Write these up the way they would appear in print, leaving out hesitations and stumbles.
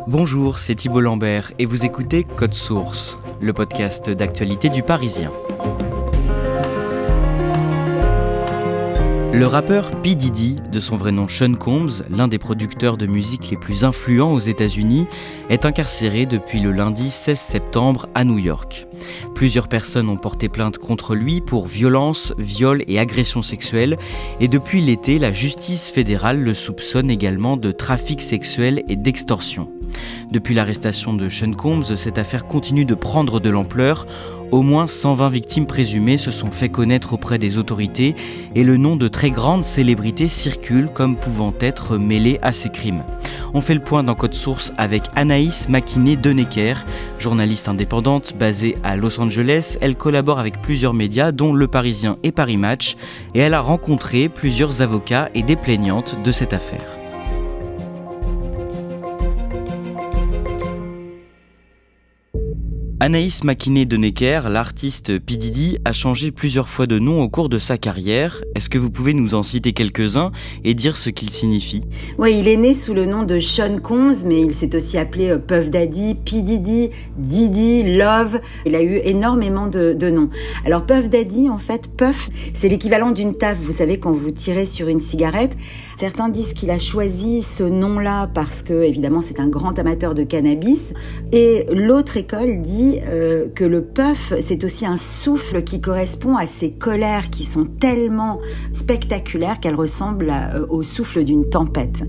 Bonjour, c'est Thibault Lambert et vous écoutez Code Source, le podcast d'actualité du Parisien. Le rappeur P. Diddy, de son vrai nom Sean Combs, l'un des producteurs de musique les plus influents aux États-Unis, est incarcéré depuis le lundi 16 septembre à New York. Plusieurs personnes ont porté plainte contre lui pour violence, viol et agression sexuelle, et depuis l'été, la justice fédérale le soupçonne également de trafic sexuel et d'extorsion. Depuis l'arrestation de Sean Combs, cette affaire continue de prendre de l'ampleur. Au moins 120 victimes présumées se sont fait connaître auprès des autorités et le nom de très grandes célébrités circule comme pouvant être mêlées à ces crimes. On fait le point dans Code Source avec Anaïs Makiné-Denecker, journaliste indépendante basée à Los Angeles. Elle collabore avec plusieurs médias dont Le Parisien et Paris Match et elle a rencontré plusieurs avocats et des plaignantes de cette affaire. Anaïs Makiné-Denecker, l'artiste P. Diddy, a changé plusieurs fois de nom au cours de sa carrière. Est-ce que vous pouvez nous en citer quelques-uns et dire ce qu'ils signifient ? Oui, il est né sous le nom de Sean Combs, mais il s'est aussi appelé Puff Daddy, P. Diddy, Diddy, Love. Il a eu énormément de noms. Alors Puff Daddy, en fait, Puff, c'est l'équivalent d'une taffe. Vous savez, quand vous tirez sur une cigarette, certains disent qu'il a choisi ce nom-là parce que, évidemment, c'est un grand amateur de cannabis. Et l'autre école dit que le puff, c'est aussi un souffle qui correspond à ces colères qui sont tellement spectaculaires qu'elles ressemblent au souffle d'une tempête.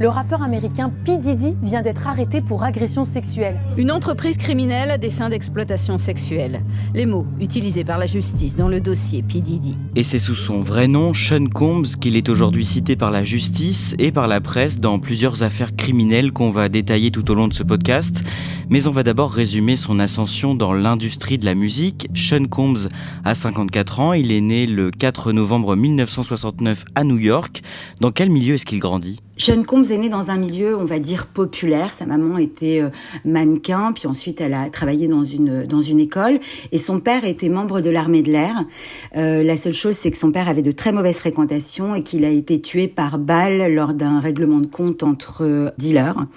Le rappeur américain P. Diddy vient d'être arrêté pour agression sexuelle. Une entreprise criminelle à des fins d'exploitation sexuelle. Les mots utilisés par la justice dans le dossier P. Diddy. Et c'est sous son vrai nom, Sean Combs, qu'il est aujourd'hui cité par la justice et par la presse dans plusieurs affaires criminelles qu'on va détailler tout au long de ce podcast. Mais on va d'abord résumer son ascension dans l'industrie de la musique. Sean Combs a 54 ans, il est né le 4 novembre 1969 à New York. Dans quel milieu est-ce qu'il grandit ? Sean Combs est né dans un milieu, on va dire, populaire. Sa maman était mannequin, puis ensuite elle a travaillé dans une école. Et son père était membre de l'armée de l'air. La seule chose, c'est que son père avait de très mauvaises fréquentations et qu'il a été tué par balle lors d'un règlement de compte entre dealers.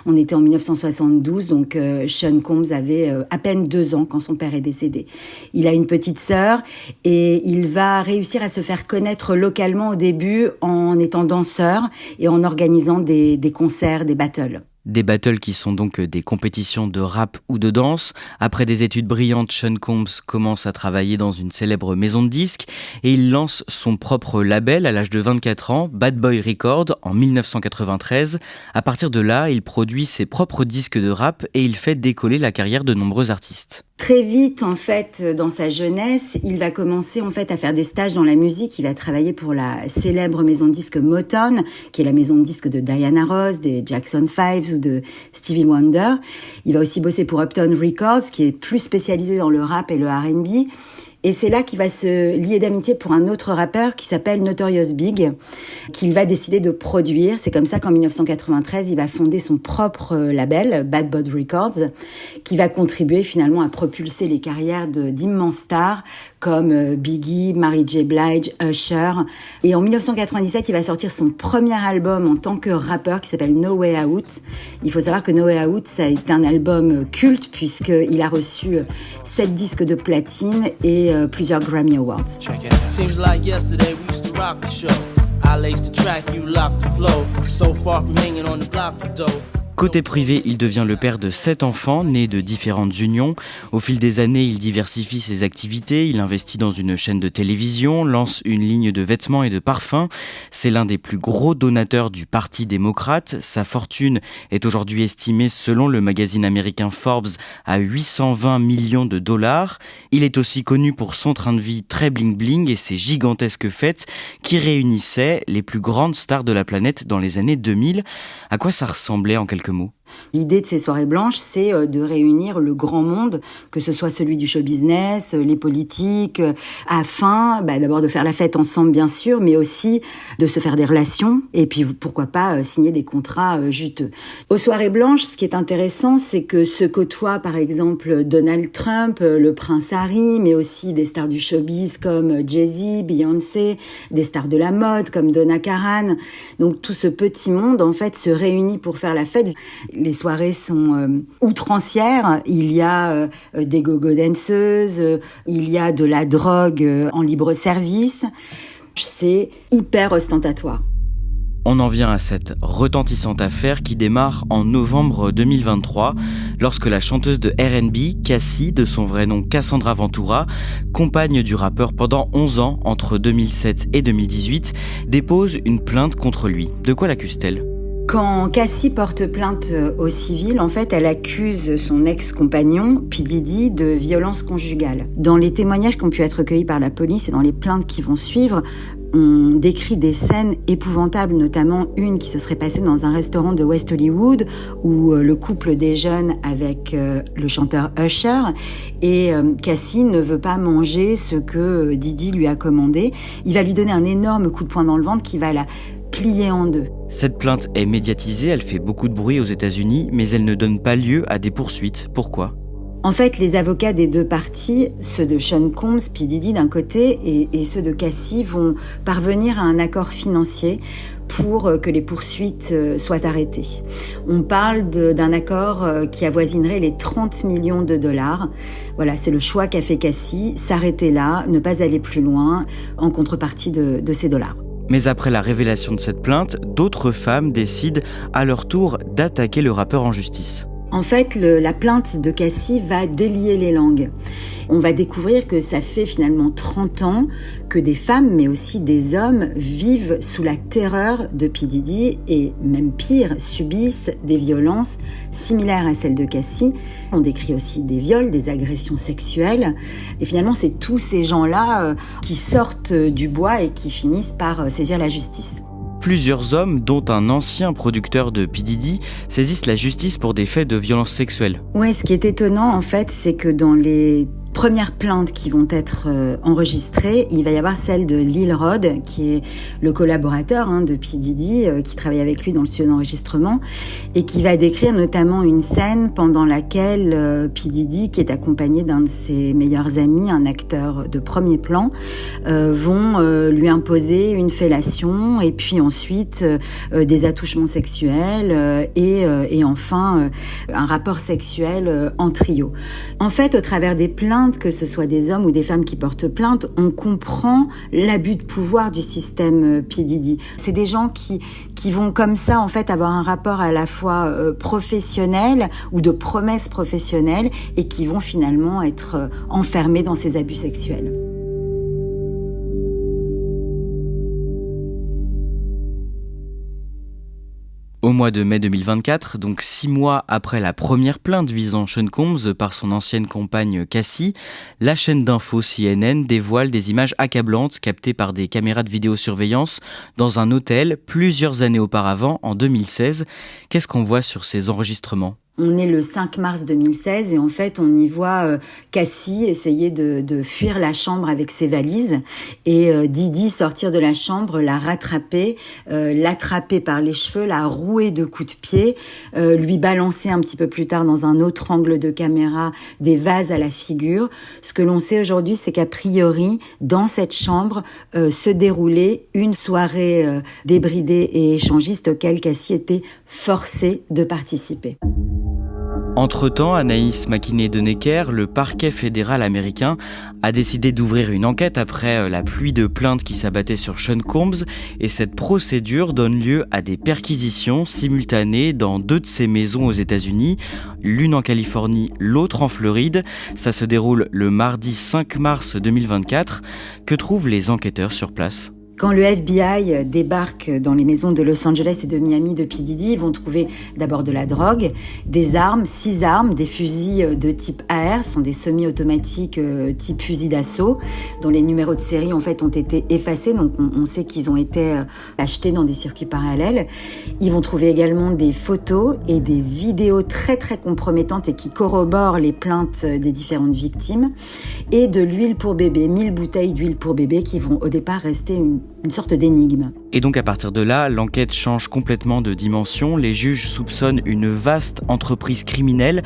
On était en 1972, donc Sean Combs avait à peine 2 ans quand son père est décédé. Il a une petite sœur et il va réussir à se faire connaître localement au début en étant danseur et en organisant des concerts, des battles. Des battles qui sont donc des compétitions de rap ou de danse. Après des études brillantes, Sean Combs commence à travailler dans une célèbre maison de disques et il lance son propre label à l'âge de 24 ans, Bad Boy Records, en 1993. À partir de là, il produit ses propres disques de rap et il fait décoller la carrière de nombreux artistes. Très vite, en fait, dans sa jeunesse, il va commencer en fait à faire des stages dans la musique. Il va travailler pour la célèbre maison de disques Motown, qui est la maison de disques de Diana Ross, des Jackson 5 ou de Stevie Wonder. Il va aussi bosser pour Uptown Records, qui est plus spécialisé dans le rap et le R&B. Et c'est là qu'il va se lier d'amitié pour un autre rappeur qui s'appelle Notorious Big, qu'il va décider de produire. C'est comme ça qu'en 1993, il va fonder son propre label, Bad Boy Records, qui va contribuer finalement à propulser les carrières d'immenses stars comme Biggie, Mary J. Blige, Usher. Et en 1997, il va sortir son premier album en tant que rappeur qui s'appelle No Way Out. Il faut savoir que No Way Out, ça a été un album culte puisqu'il a reçu 7 disques de platine et plusieurs Grammy Awards. Seems like yesterday we used to rock the show. I laced the track, you locked the flow. So far from hanging on the block for dough. Côté privé, il devient le père de 7 enfants, nés de différentes unions. Au fil des années, il diversifie ses activités, il investit dans une chaîne de télévision, lance une ligne de vêtements et de parfums. C'est l'un des plus gros donateurs du Parti démocrate. Sa fortune est aujourd'hui estimée, selon le magazine américain Forbes, à 820 millions de dollars. Il est aussi connu pour son train de vie très bling-bling et ses gigantesques fêtes qui réunissaient les plus grandes stars de la planète dans les années 2000. À quoi ça ressemblait en quelques mots ? L'idée de ces soirées blanches, c'est de réunir le grand monde, que ce soit celui du show business, les politiques, afin d'abord de faire la fête ensemble bien sûr, mais aussi de se faire des relations et puis pourquoi pas signer des contrats juteux. Aux soirées blanches, ce qui est intéressant, c'est que se côtoient par exemple Donald Trump, le prince Harry, mais aussi des stars du showbiz comme Jay-Z, Beyoncé, des stars de la mode comme Donna Karan. Donc tout ce petit monde en fait se réunit pour faire la fête. Les soirées sont outrancières. Il y a des go-go danseuses, il y a de la drogue en libre service. C'est hyper ostentatoire. On en vient à cette retentissante affaire qui démarre en novembre 2023, lorsque la chanteuse de R&B, Cassie, de son vrai nom Cassandra Ventura, compagne du rappeur pendant 11 ans, entre 2007 et 2018, dépose une plainte contre lui. De quoi l'accuse-t-elle ? Quand Cassie porte plainte au civil, en fait, elle accuse son ex-compagnon, P. Diddy, de violence conjugale. Dans les témoignages qui ont pu être recueillis par la police et dans les plaintes qui vont suivre, on décrit des scènes épouvantables, notamment une qui se serait passée dans un restaurant de West Hollywood où le couple déjeune avec le chanteur Usher et Cassie ne veut pas manger ce que Diddy lui a commandé. Il va lui donner un énorme coup de poing dans le ventre qui va la plier en deux. Cette plainte est médiatisée, elle fait beaucoup de bruit aux États-Unis, mais elle ne donne pas lieu à des poursuites. Pourquoi ? En fait, les avocats des deux parties, ceux de Sean Combs, P. Diddy d'un côté, et ceux de Cassie, vont parvenir à un accord financier pour que les poursuites soient arrêtées. On parle d'un accord qui avoisinerait les 30 millions de dollars. Voilà, c'est le choix qu'a fait Cassie, s'arrêter là, ne pas aller plus loin, en contrepartie de ces dollars. Mais après la révélation de cette plainte, d'autres femmes décident à leur tour d'attaquer le rappeur en justice. En fait, la plainte de Cassie va délier les langues. On va découvrir que ça fait finalement 30 ans que des femmes, mais aussi des hommes, vivent sous la terreur de P. Diddy et même pire, subissent des violences similaires à celles de Cassie. On décrit aussi des viols, des agressions sexuelles. Et finalement, c'est tous ces gens-là qui sortent du bois et qui finissent par saisir la justice. Plusieurs hommes, dont un ancien producteur de P. Diddy, saisissent la justice pour des faits de violence sexuelle. Ouais, ce qui est étonnant, en fait, c'est que dans les premières plaintes qui vont être enregistrées, il va y avoir celle de Lil Rod, qui est le collaborateur de P. Diddy, qui travaille avec lui dans le studio d'enregistrement, et qui va décrire notamment une scène pendant laquelle P. Diddy, qui est accompagné d'un de ses meilleurs amis, un acteur de premier plan, vont lui imposer une fellation, et puis ensuite des attouchements sexuels, et enfin un rapport sexuel en trio. En fait, au travers des plaintes, que ce soit des hommes ou des femmes qui portent plainte, on comprend l'abus de pouvoir du système P. Diddy. C'est des gens qui vont comme ça en fait avoir un rapport à la fois professionnel ou de promesses professionnelles et qui vont finalement être enfermés dans ces abus sexuels. Au mois de mai 2024, donc 6 mois après la première plainte visant Sean Combs par son ancienne compagne Cassie, la chaîne d'info CNN dévoile des images accablantes captées par des caméras de vidéosurveillance dans un hôtel plusieurs années auparavant, en 2016. Qu'est-ce qu'on voit sur ces enregistrements ? On est le 5 mars 2016 et en fait, on y voit Cassie essayer de fuir la chambre avec ses valises et Diddy sortir de la chambre, la rattraper, l'attraper par les cheveux, la rouer de coups de pied, lui balancer un petit peu plus tard dans un autre angle de caméra des vases à la figure. Ce que l'on sait aujourd'hui, c'est qu'a priori, dans cette chambre, se déroulait une soirée débridée et échangiste auquel Cassie était forcée de participer. Entre-temps, Anaïs McKinney-Denecker, le parquet fédéral américain, a décidé d'ouvrir une enquête après la pluie de plaintes qui s'abattait sur Sean Combs et cette procédure donne lieu à des perquisitions simultanées dans 2 de ses maisons aux États-Unis, l'une en Californie, l'autre en Floride. Ça se déroule le mardi 5 mars 2024. Que trouvent les enquêteurs sur place ? Quand le FBI débarque dans les maisons de Los Angeles et de Miami de P. Diddy, ils vont trouver d'abord de la drogue, des armes, 6 armes, des fusils de type AR, sont des semi-automatiques type fusil d'assaut, dont les numéros de série en fait ont été effacés, donc on sait qu'ils ont été achetés dans des circuits parallèles. Ils vont trouver également des photos et des vidéos très très compromettantes et qui corroborent les plaintes des différentes victimes, et de l'huile pour bébé, 1000 bouteilles d'huile pour bébé qui vont au départ rester une sorte d'énigme. Et donc à partir de là, l'enquête change complètement de dimension. Les juges soupçonnent une vaste entreprise criminelle.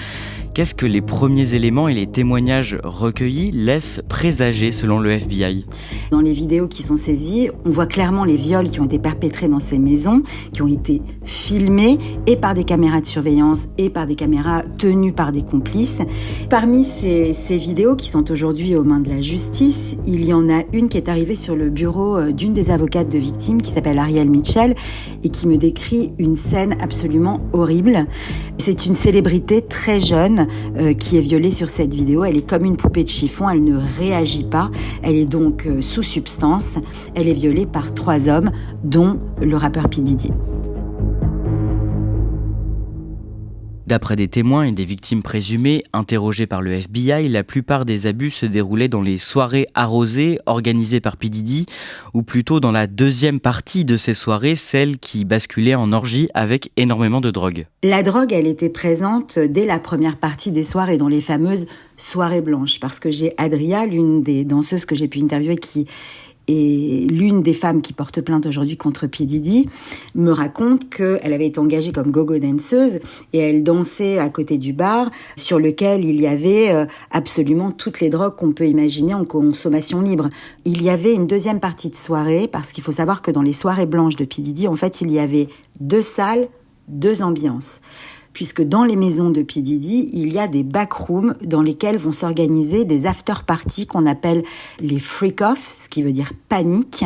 Qu'est-ce que les premiers éléments et les témoignages recueillis laissent présager selon le FBI ? Dans les vidéos qui sont saisies, on voit clairement les viols qui ont été perpétrés dans ces maisons, qui ont été filmés et par des caméras de surveillance et par des caméras tenues par des complices. Parmi ces vidéos qui sont aujourd'hui aux mains de la justice, il y en a une qui est arrivée sur le bureau d'une des avocates de victimes qui s'appelle Ariel Mitchell et qui me décrit une scène absolument horrible. C'est une célébrité très jeune qui est violée sur cette vidéo. Elle est comme une poupée de chiffon, elle ne réagit pas. Elle est donc sous substance. Elle est violée par 3 hommes, dont le rappeur P. Diddy. D'après des témoins et des victimes présumées interrogées par le FBI, la plupart des abus se déroulaient dans les soirées arrosées organisées par P. Diddy, ou plutôt dans la deuxième partie de ces soirées, celle qui basculait en orgie avec énormément de drogue. La drogue, elle était présente dès la première partie des soirées, dans les fameuses soirées blanches, parce que j'ai Adria, l'une des danseuses que j'ai pu interviewer, qui et l'une des femmes qui porte plainte aujourd'hui contre P. Diddy me raconte qu'elle avait été engagée comme go-go danseuse et elle dansait à côté du bar sur lequel il y avait absolument toutes les drogues qu'on peut imaginer en consommation libre. Il y avait une deuxième partie de soirée parce qu'il faut savoir que dans les soirées blanches de P. Diddy, en fait, il y avait 2 salles, 2 ambiances. Puisque dans les maisons de P. Diddy, il y a des backrooms dans lesquels vont s'organiser des after-parties qu'on appelle les freak-off, ce qui veut dire panique.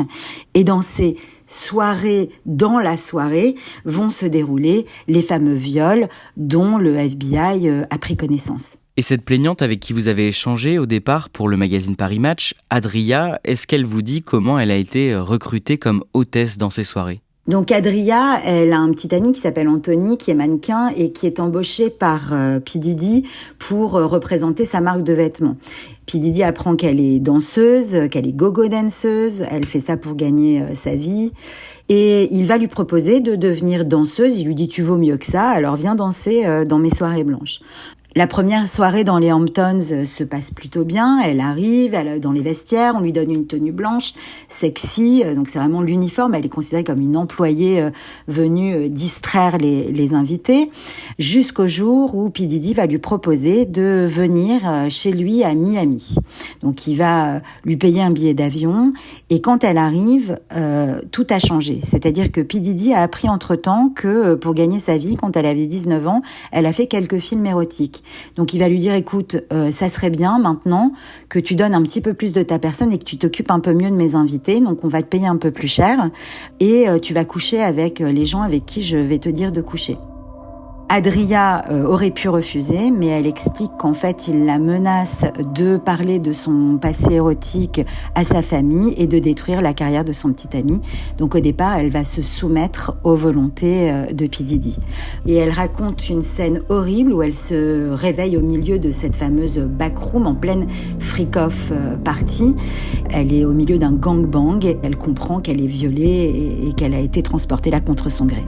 Et dans ces soirées, dans la soirée, vont se dérouler les fameux viols dont le FBI a pris connaissance. Et cette plaignante avec qui vous avez échangé au départ pour le magazine Paris Match, Adria, est-ce qu'elle vous dit comment elle a été recrutée comme hôtesse dans ces soirées ? Donc Adria, elle a un petit ami qui s'appelle Anthony, qui est mannequin et qui est embauché par P. Diddy pour représenter sa marque de vêtements. P. Diddy apprend qu'elle est danseuse, qu'elle est go-go danseuse, elle fait ça pour gagner sa vie. Et il va lui proposer de devenir danseuse, il lui dit « tu vaux mieux que ça, alors viens danser dans mes soirées blanches ». La première soirée dans les Hamptons se passe plutôt bien. Elle arrive, dans les vestiaires, on lui donne une tenue blanche, sexy. Donc c'est vraiment l'uniforme. Elle est considérée comme une employée venue distraire les invités. Jusqu'au jour où P. Diddy va lui proposer de venir chez lui à Miami. Donc il va lui payer un billet d'avion. Et quand elle arrive, tout a changé. C'est-à-dire que P. Diddy a appris entre-temps que pour gagner sa vie, quand elle avait 19 ans, elle a fait quelques films érotiques. Donc il va lui dire, écoute, ça serait bien maintenant que tu donnes un petit peu plus de ta personne et que tu t'occupes un peu mieux de mes invités. Donc on va te payer un peu plus cher et tu vas coucher avec les gens avec qui je vais te dire de coucher. Adria aurait pu refuser, mais elle explique qu'en fait, il la menace de parler de son passé érotique à sa famille et de détruire la carrière de son petit ami. Donc au départ, elle va se soumettre aux volontés de P. Diddy. Et elle raconte une scène horrible où elle se réveille au milieu de cette fameuse backroom en pleine freak-off party. Elle est au milieu d'un gangbang et elle comprend qu'elle est violée et qu'elle a été transportée là contre son gré.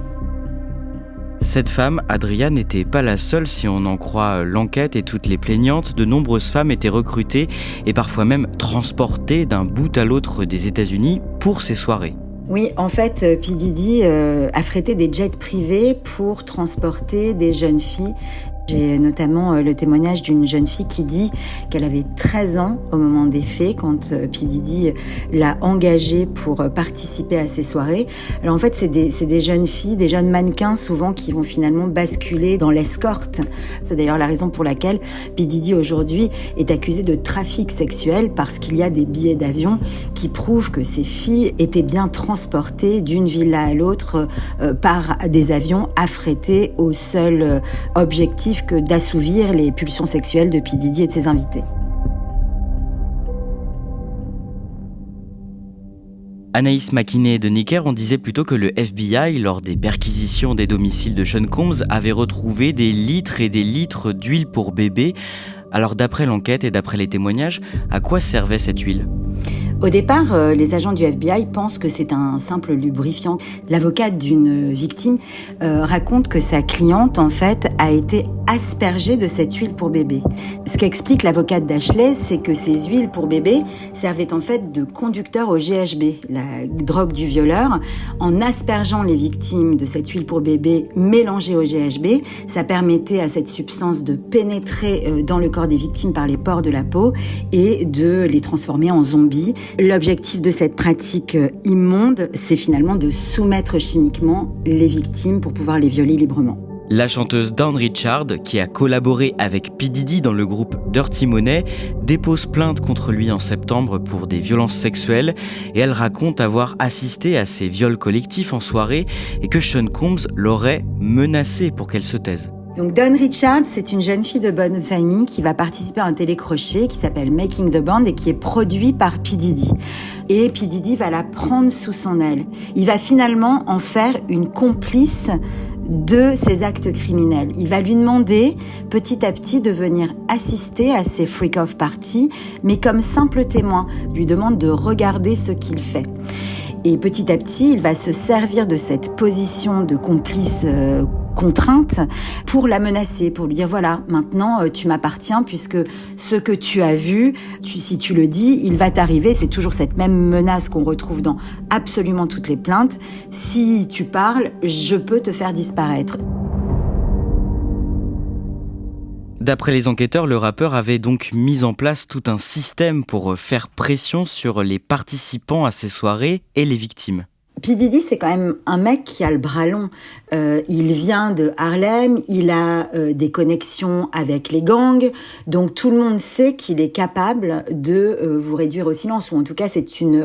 Cette femme, Adria, n'était pas la seule si on en croit l'enquête et toutes les plaignantes. De nombreuses femmes étaient recrutées et parfois même transportées d'un bout à l'autre des États-Unis pour ces soirées. Oui, en fait, P. Diddy a frété des jets privés pour transporter des jeunes filles. J'ai notamment le témoignage d'une jeune fille qui dit qu'elle avait 13 ans au moment des faits, quand P. Diddy l'a engagée pour participer à ces soirées. Alors en fait, c'est des jeunes filles, des jeunes mannequins souvent qui vont finalement basculer dans l'escorte. C'est d'ailleurs la raison pour laquelle P. Diddy aujourd'hui est accusé de trafic sexuel, parce qu'il y a des billets d'avion qui prouvent que ces filles étaient bien transportées d'une villa à l'autre par des avions affrétés au seul objectif que d'assouvir les pulsions sexuelles de P. Diddy et de ses invités. Anaïs McKinney de Necker, on disait plutôt que le FBI, lors des perquisitions des domiciles de Sean Combs, avait retrouvé des litres et des litres d'huile pour bébé. Alors d'après l'enquête et d'après les témoignages, à quoi servait cette huile ? Au départ, les agents du FBI pensent que c'est un simple lubrifiant. L'avocate d'une victime raconte que sa cliente, en fait, a été aspergée de cette huile pour bébé. Ce qu'explique l'avocate d'Ashley, c'est que ces huiles pour bébé servaient en fait de conducteur au GHB, la drogue du violeur. En aspergeant les victimes de cette huile pour bébé mélangée au GHB, ça permettait à cette substance de pénétrer dans le corps des victimes par les pores de la peau et de les transformer en zombies. L'objectif de cette pratique immonde, c'est finalement de soumettre chimiquement les victimes pour pouvoir les violer librement. La chanteuse Dawn Richard, qui a collaboré avec P. Diddy dans le groupe Dirty Money, dépose plainte contre lui en septembre pour des violences sexuelles et elle raconte avoir assisté à ces viols collectifs en soirée et que Sean Combs l'aurait menacée pour qu'elle se taise. Donc Dawn Richard, c'est une jeune fille de bonne famille qui va participer à un télécrochet qui s'appelle Making the Band et qui est produit par P. Diddy. Et P. Diddy va la prendre sous son aile. Il va finalement en faire une complice de ses actes criminels. Il va lui demander petit à petit de venir assister à ses freak-off parties, mais comme simple témoin. Il lui demande de regarder ce qu'il fait. Et petit à petit, il va se servir de cette position de complice contrainte pour la menacer, pour lui dire voilà, maintenant tu m'appartiens puisque ce que tu as vu, si tu le dis, il va t'arriver. C'est toujours cette même menace qu'on retrouve dans absolument toutes les plaintes. Si tu parles, je peux te faire disparaître. D'après les enquêteurs, le rappeur avait donc mis en place tout un système pour faire pression sur les participants à ces soirées et les victimes. P. Diddy, c'est quand même un mec qui a le bras long. Il vient de Harlem, il a des connexions avec les gangs, donc tout le monde sait qu'il est capable de vous réduire au silence, ou en tout cas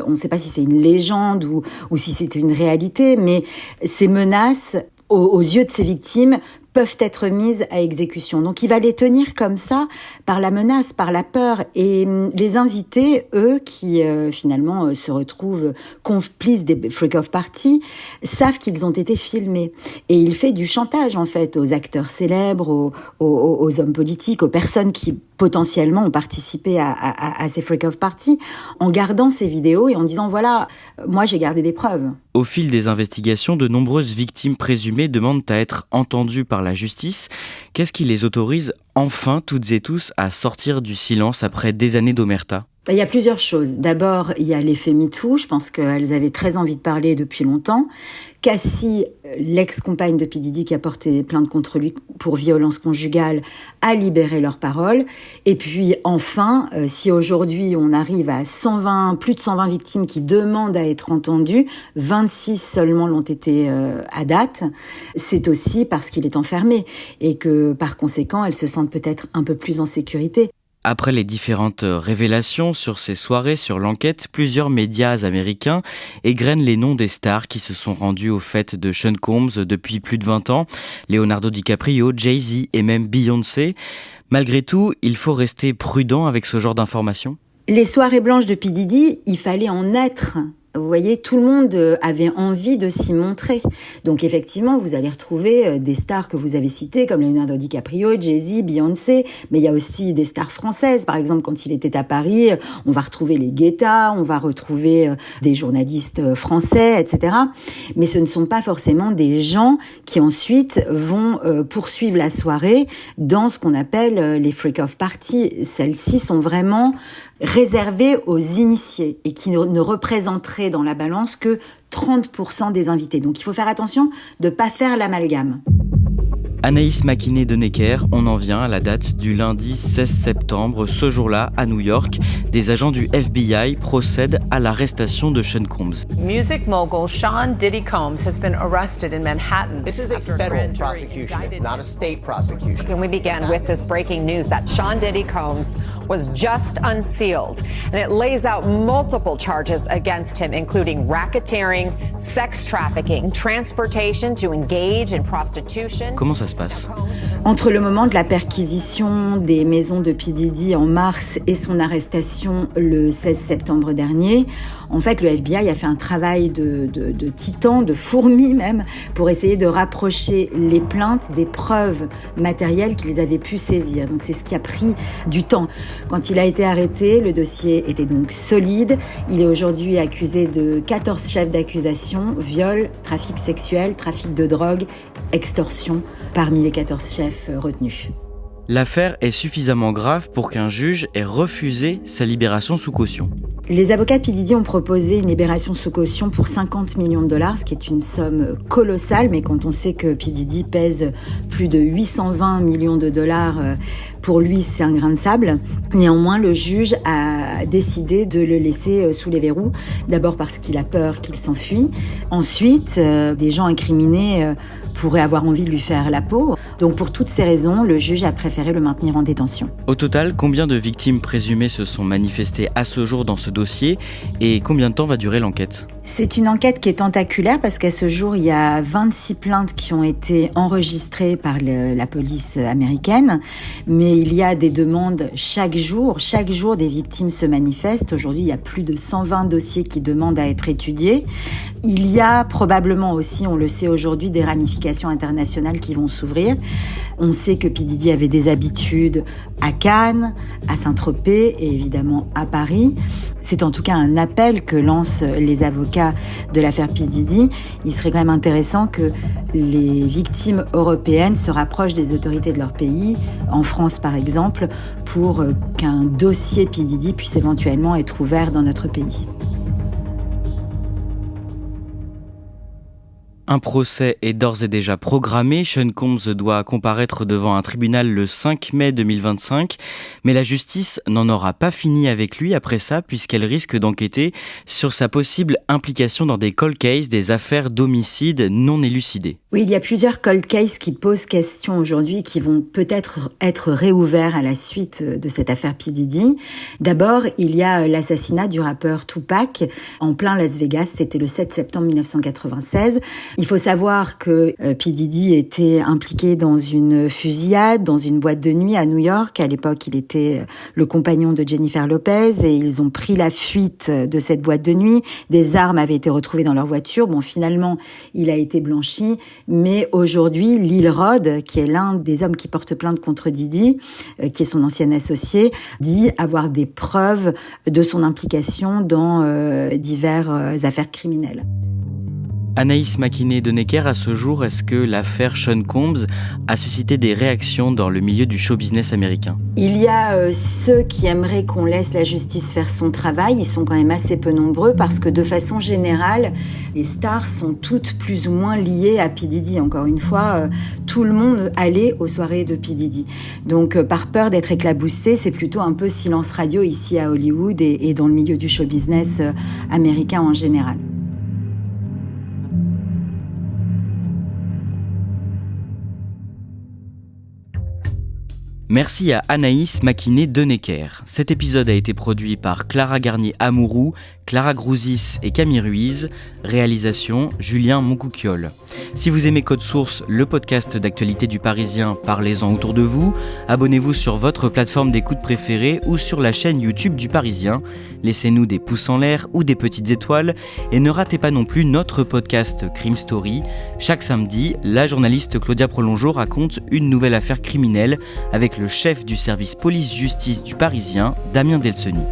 on ne sait pas si c'est une légende ou si c'est une réalité, mais ces menaces, aux yeux de ses victimes, peuvent être mises à exécution. Donc il va les tenir comme ça, par la menace, par la peur. Et les invités, eux, qui finalement se retrouvent complices des freak-off parties, savent qu'ils ont été filmés. Et il fait du chantage, en fait, aux acteurs célèbres, aux hommes politiques, aux personnes qui potentiellement ont participé à ces freak-off parties, en gardant ces vidéos et en disant, voilà, moi j'ai gardé des preuves. Au fil des investigations, de nombreuses victimes présumées demandent à être entendues par la justice. Qu'est-ce qui les autorise enfin, toutes et tous, à sortir du silence après des années d'omerta ? Il y a plusieurs choses. D'abord, il y a l'effet MeToo. Je pense qu'elles avaient très envie de parler depuis longtemps. Cassie, l'ex-compagne de P. Diddy qui a porté plainte contre lui pour violence conjugale, a libéré leurs paroles. Et puis enfin, si aujourd'hui on arrive à plus de 120 victimes qui demandent à être entendues, 26 seulement l'ont été à date, c'est aussi parce qu'il est enfermé et que par conséquent, elles se sentent peut-être un peu plus en sécurité. Après les différentes révélations sur ces soirées, sur l'enquête, plusieurs médias américains égrènent les noms des stars qui se sont rendus aux fêtes de Sean Combs depuis plus de 20 ans. Leonardo DiCaprio, Jay-Z et même Beyoncé. Malgré tout, il faut rester prudent avec ce genre d'informations. Les soirées blanches de P. Diddy, il fallait en être. Vous voyez, tout le monde avait envie de s'y montrer. Donc effectivement, vous allez retrouver des stars que vous avez citées, comme Leonardo DiCaprio, Jay-Z, Beyoncé, mais il y a aussi des stars françaises. Par exemple, quand il était à Paris, on va retrouver les Guetta, on va retrouver des journalistes français, etc. Mais ce ne sont pas forcément des gens qui ensuite vont poursuivre la soirée dans ce qu'on appelle les freak-off parties. Celles-ci sont vraiment réservées aux initiés et qui ne représenteraient dans la balance que 30% des invités. Donc il faut faire attention de ne pas faire l'amalgame. Anaïs McKinney de Necker, on en vient à la date du lundi 16 septembre. Ce jour-là, à New York, des agents du FBI procèdent à l'arrestation de Sean Combs. Music mogul Sean Diddy Combs has been arrested in Manhattan. This is a federal prosecution. It's not a state prosecution. And we began with this breaking news that Sean Diddy Combs was just unsealed. And it lays out multiple charges against him, including racketeering, sex trafficking, transportation to engage in prostitution. Comment ça ça se passe ? Entre le moment de la perquisition des maisons de P. Diddy en mars et son arrestation le 16 septembre dernier, en fait, le FBI a fait un travail de titan, de fourmi même, pour essayer de rapprocher les plaintes des preuves matérielles qu'ils avaient pu saisir. Donc c'est ce qui a pris du temps. Quand il a été arrêté, le dossier était donc solide. Il est aujourd'hui accusé de 14 chefs d'accusation, viol, trafic sexuel, trafic de drogue, extorsion, parmi les 14 chefs retenus. L'affaire est suffisamment grave pour qu'un juge ait refusé sa libération sous caution. Les avocats de P. Diddy ont proposé une libération sous caution pour 50 millions de dollars, ce qui est une somme colossale, mais quand on sait que P. Diddy pèse plus de 820 millions de dollars, pour lui, c'est un grain de sable. Néanmoins, le juge a décidé de le laisser sous les verrous, d'abord parce qu'il a peur qu'il s'enfuit. Ensuite, des gens incriminés pourraient avoir envie de lui faire la peau. Donc pour toutes ces raisons, le juge a préféré le maintenir en détention. Au total, combien de victimes présumées se sont manifestées à ce jour dans ce dossier et combien de temps va durer l'enquête ? C'est une enquête qui est tentaculaire parce qu'à ce jour, il y a 26 plaintes qui ont été enregistrées par la police américaine, mais il y a des demandes chaque jour des victimes se manifestent. Aujourd'hui, il y a plus de 120 dossiers qui demandent à être étudiés. Il y a probablement aussi, on le sait aujourd'hui, des ramifications internationales qui vont s'ouvrir. On sait que P. Diddy avait des habitudes à Cannes, à Saint-Tropez et évidemment à Paris. C'est en tout cas un appel que lancent les avocats de l'affaire P. Diddy. Il serait quand même intéressant que les victimes européennes se rapprochent des autorités de leur pays, en France par exemple, pour qu'un dossier P. Diddy puisse éventuellement être ouvert dans notre pays. Un procès est d'ores et déjà programmé. Sean Combs doit comparaître devant un tribunal le 5 mai 2025. Mais la justice n'en aura pas fini avec lui après ça, puisqu'elle risque d'enquêter sur sa possible implication dans des cold cases, des affaires d'homicide non élucidées. Oui, il y a plusieurs cold cases qui posent question aujourd'hui, qui vont peut-être être réouverts à la suite de cette affaire P. Diddy. D'abord, il y a l'assassinat du rappeur Tupac en plein Las Vegas. C'était le 7 septembre 1996. Il faut savoir que P. Diddy était impliqué dans une fusillade, dans une boîte de nuit à New York. À l'époque, il était le compagnon de Jennifer Lopez et ils ont pris la fuite de cette boîte de nuit. Des armes avaient été retrouvées dans leur voiture. Bon, finalement, il a été blanchi. Mais aujourd'hui, Lil Rod, qui est l'un des hommes qui porte plainte contre Diddy, qui est son ancien associé, dit avoir des preuves de son implication dans diverses affaires criminelles. Anaïs Mackinet-Denecker, à ce jour, est-ce que l'affaire Sean Combs a suscité des réactions dans le milieu du show business américain ? Il y a ceux qui aimeraient qu'on laisse la justice faire son travail. Ils sont quand même assez peu nombreux parce que de façon générale, les stars sont toutes plus ou moins liées à P. Diddy. Encore une fois, tout le monde allait aux soirées de P. Diddy. Donc par peur d'être éclaboussé, c'est plutôt un peu silence radio ici à Hollywood et dans le milieu du show business américain en général. Merci à Anaïs Mackinet-Denecker. Cet épisode a été produit par Clara Garnier-Amouroux, Clara Grouzis et Camille Ruiz. Réalisation Julien Moncouquiol. Si vous aimez Code Source, le podcast d'actualité du Parisien, parlez-en autour de vous. Abonnez-vous sur votre plateforme d'écoute préférée ou sur la chaîne YouTube du Parisien. Laissez-nous des pouces en l'air ou des petites étoiles. Et ne ratez pas non plus notre podcast Crime Story. Chaque samedi, la journaliste Claudia Prolongeau raconte une nouvelle affaire criminelle avec le chef du service police-justice du Parisien, Damien Delceni.